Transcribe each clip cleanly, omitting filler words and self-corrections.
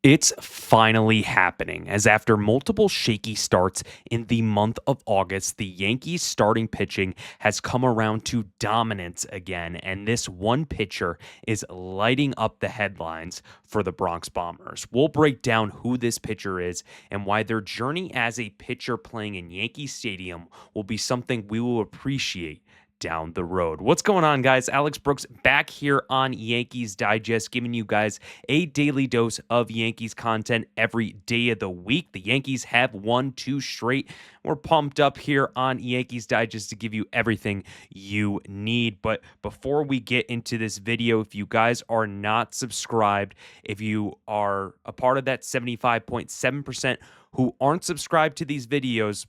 It's finally happening, as after multiple shaky starts in the month of August, the Yankees starting pitching has come around to dominance again, and this one pitcher is lighting up the headlines for the Bronx Bombers. We'll break down who this pitcher is and why their journey as a pitcher playing in Yankee Stadium will be something we will appreciate down the road. What's going on, guys? Alex Brooks back here on Yankees Digest, giving you guys a daily dose of Yankees content every day of the week. The Yankees have won 2 straight. We're pumped up here on Yankees Digest to give you everything you need. But before we get into this video, if you guys are not subscribed, if you are a part of that 75.7% who aren't subscribed to these videos,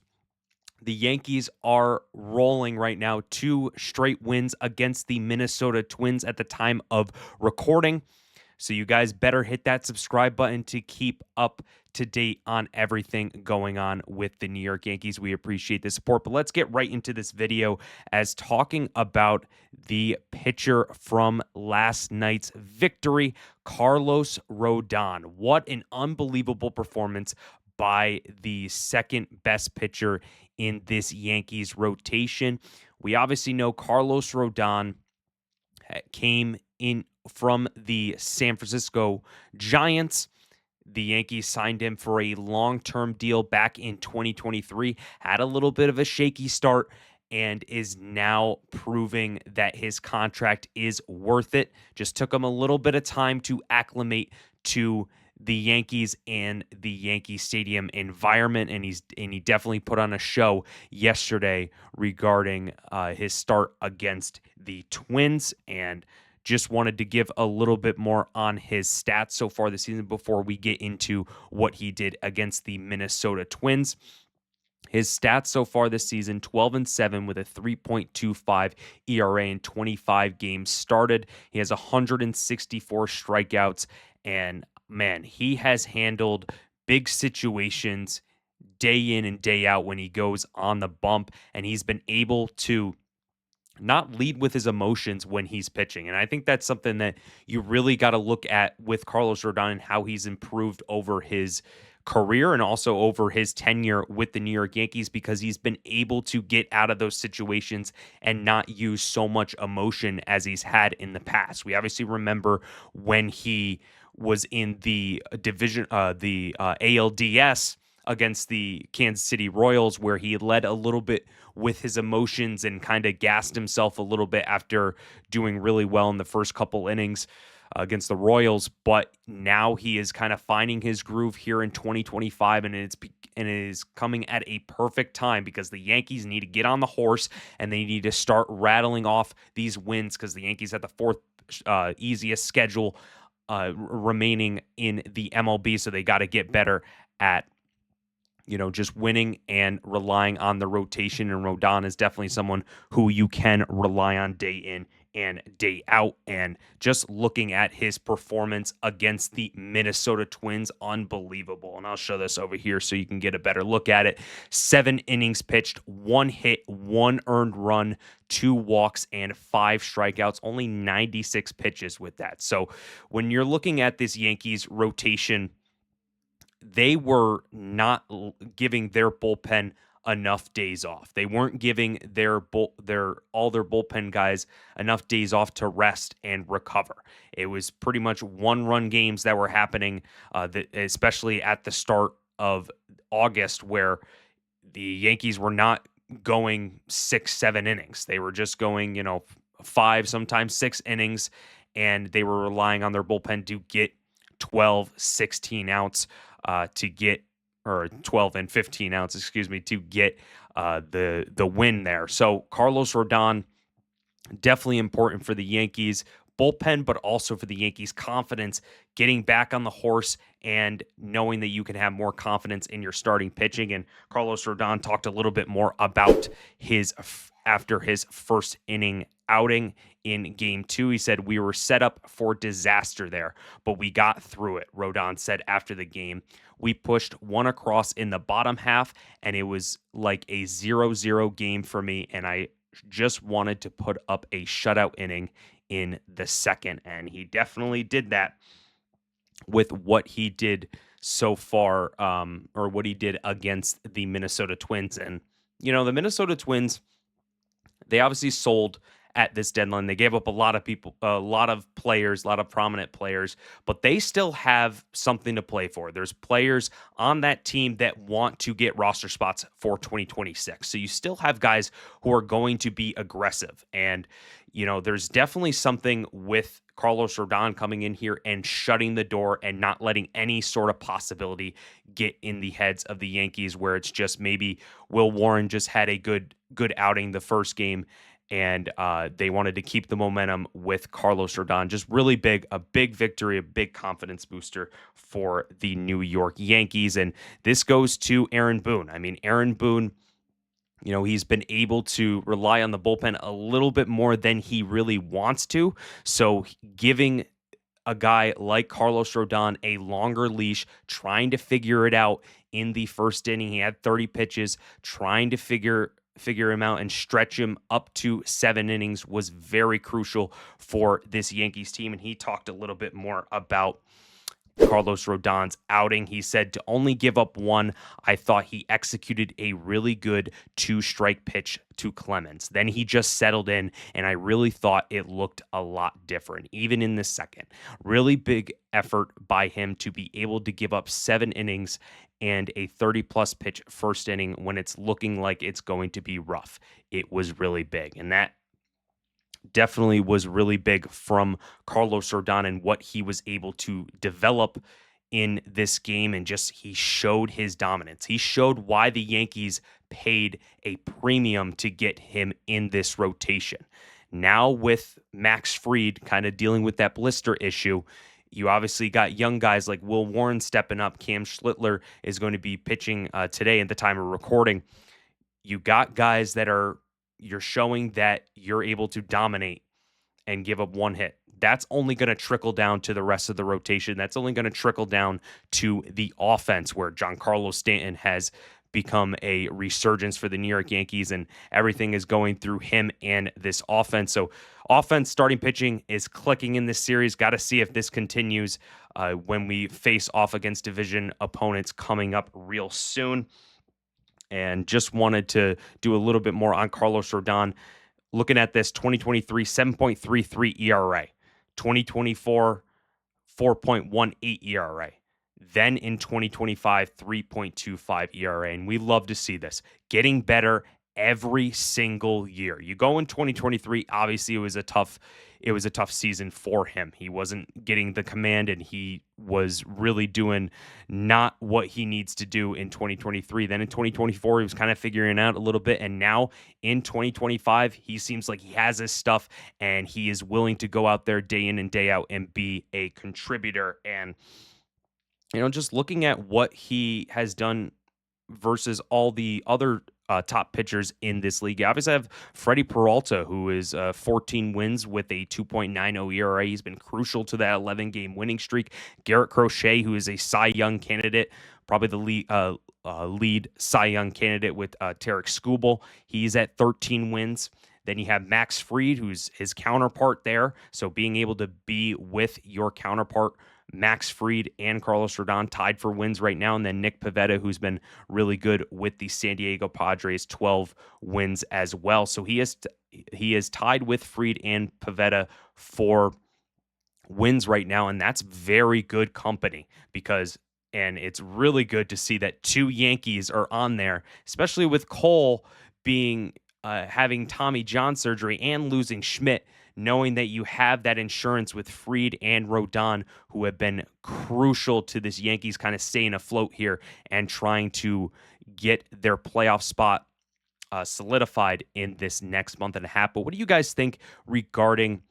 the Yankees are rolling right now, 2 straight wins against the Minnesota Twins at the time of recording. So you guys better hit that subscribe button to keep up to date on everything going on with the New York Yankees. We appreciate the support, but let's get right into this video as talking about the pitcher from last night's victory, Carlos Rodon. What an unbelievable performance by the second best pitcher in this Yankees rotation. We obviously know Carlos Rodon came in from the San Francisco Giants. The Yankees signed him for a long-term deal back in 2023, had a little bit of a shaky start, and is now proving that his contract is worth it. Just took him a little bit of time to acclimate to the Yankees and the Yankee Stadium environment, and he definitely put on a show yesterday regarding his start against the Twins, and just wanted to give a little bit more on his stats so far this season before we get into what he did against the Minnesota Twins. His stats so far this season, 12-7 with a 3.25 ERA in 25 games started. He has 164 strikeouts, and man, he has handled big situations day in and day out when he goes on the bump, and he's been able to not lead with his emotions when he's pitching. And I think that's something that you really got to look at with Carlos Rodon and how he's improved over his career and also over his tenure with the New York Yankees, because he's been able to get out of those situations and not use so much emotion as he's had in the past. We obviously remember when he was in the division, the ALDS against the Kansas City Royals, where he led a little bit with his emotions and kind of gassed himself a little bit after doing really well in the first couple innings against the Royals. But now he is kind of finding his groove here in 2025, and it is coming at a perfect time because the Yankees need to get on the horse and they need to start rattling off these wins, because the Yankees have the 4th easiest schedule remaining in the MLB, so they got to get better at just winning and relying on the rotation. And Rodon is definitely someone who you can rely on day in and day out. And just looking at his performance against the Minnesota Twins, unbelievable. And I'll show this over here so you can get a better look at it. 7 innings pitched, 1 hit, 1 earned run, 2 walks, and 5 strikeouts, only 96 pitches with that. So when you're looking at this Yankees rotation, they were not giving their bullpen enough days off. They weren't giving all their bullpen guys enough days off to rest and recover. It was pretty much 1-run games that were happening, especially at the start of August, where the Yankees were not going 6-7 innings. They were just going 5, sometimes 6 innings, and they were relying on their bullpen to get 12, 16 outs or 12 and 15 ounce, to get the win there. So Carlos Rodon, definitely important for the Yankees bullpen, but also for the Yankees' confidence, getting back on the horse and knowing that you can have more confidence in your starting pitching. And Carlos Rodon talked a little bit more about after his first inning outing in Game 2. He said, "We were set up for disaster there, but we got through it," Rodon said after the game. "We pushed one across in the bottom half, and it was like a 0-0 game for me, and I just wanted to put up a shutout inning in the second." And he definitely did that. with what he did so far, or what he did against the Minnesota Twins. And, the Minnesota Twins, they obviously sold at this deadline. They gave up a lot of people, a lot of players, a lot of prominent players, but they still have something to play for. There's players on that team that want to get roster spots for 2026. So you still have guys who are going to be aggressive. And, there's definitely something with Carlos Rodon coming in here and shutting the door and not letting any sort of possibility get in the heads of the Yankees, where it's just maybe Will Warren just had a good outing the first game, and they wanted to keep the momentum with Carlos Rodon. Just really big, a big victory, a big confidence booster for the New York Yankees. And this goes to Aaron Boone. I mean, Aaron Boone, he's been able to rely on the bullpen a little bit more than he really wants to. So giving a guy like Carlos Rodon a longer leash, trying to figure it out in the first inning. He had 30 pitches, trying to figure him out and stretch him up to 7 innings was very crucial for this Yankees team. And he talked a little bit more about Carlos Rodon's outing. He said, to only give up one, I thought he executed a really good 2-strike pitch to Clemens. Then he just settled in, and I really thought it looked a lot different, even in the second. Really big effort by him to be able to give up 7 innings and a 30-plus pitch first inning when it's looking like it's going to be rough. It was really big, and that definitely was really big from Carlos Rodon and what he was able to develop in this game. And just, he showed his dominance. He showed why the Yankees paid a premium to get him in this rotation. Now with Max Fried kind of dealing with that blister issue, you obviously got young guys like Will Warren stepping up. Cam Schlittler is going to be pitching today at the time of recording. You got guys that you're showing that you're able to dominate and give up one hit. That's only going to trickle down to the rest of the rotation. That's only going to trickle down to the offense, where Giancarlo Stanton has become a resurgence for the New York Yankees, and everything is going through him and this offense. So offense, starting pitching is clicking in this series. Got to see if this continues when we face off against division opponents coming up real soon. And just wanted to do a little bit more on Carlos Rodon. Looking at this, 2023, 7.33 ERA. 2024, 4.18 ERA. Then in 2025, 3.25 ERA. And we love to see this. Getting better every single year. You go in 2023, obviously it was a tough season for him. He wasn't getting the command, and he was really doing not what he needs to do in 2023. Then in 2024, he was kind of figuring out a little bit, and now in 2025, he seems like he has his stuff, and he is willing to go out there day in and day out and be a contributor. And just looking at what he has done versus all the other top pitchers in this league. You obviously have Freddie Peralta, who is 14 wins with a 2.90 ERA. He's been crucial to that 11-game winning streak. Gerrit Cole, who is a Cy Young candidate, probably the lead Cy Young candidate with Tarek Skubal. He's at 13 wins. Then you have Max Fried, who's his counterpart there. So being able to be with your counterpart, Max Fried and Carlos Rodon, tied for wins right now. And then Nick Pivetta, who's been really good with the San Diego Padres, 12 wins as well. So he is tied with Fried and Pivetta for wins right now. And that's very good company, and it's really good to see that 2 Yankees are on there, especially with Cole being having Tommy John surgery and losing Schmidt, knowing that you have that insurance with Fried and Rodon, who have been crucial to this Yankees kind of staying afloat here and trying to get their playoff spot solidified in this next month and a half. But what do you guys think regarding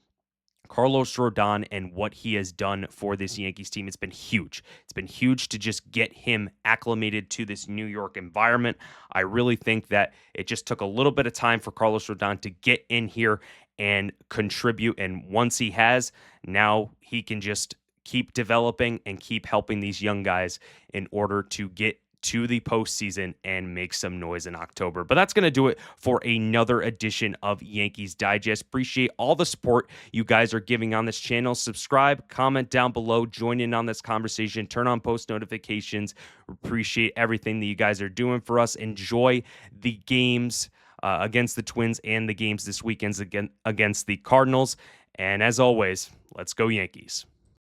Carlos Rodon and what he has done for this Yankees team? It's been huge. It's been huge to just get him acclimated to this New York environment. I really think that it just took a little bit of time for Carlos Rodon to get in here and contribute. And once he has, now he can just keep developing and keep helping these young guys in order to get to the postseason and make some noise in October. But that's going to do it for another edition of Yankees Digest. Appreciate all the support you guys are giving on this channel. Subscribe, comment down below, join in on this conversation, turn on post notifications. Appreciate everything that you guys are doing for us. Enjoy the games against the Twins and the games this weekend against the Cardinals. And as always, let's go Yankees.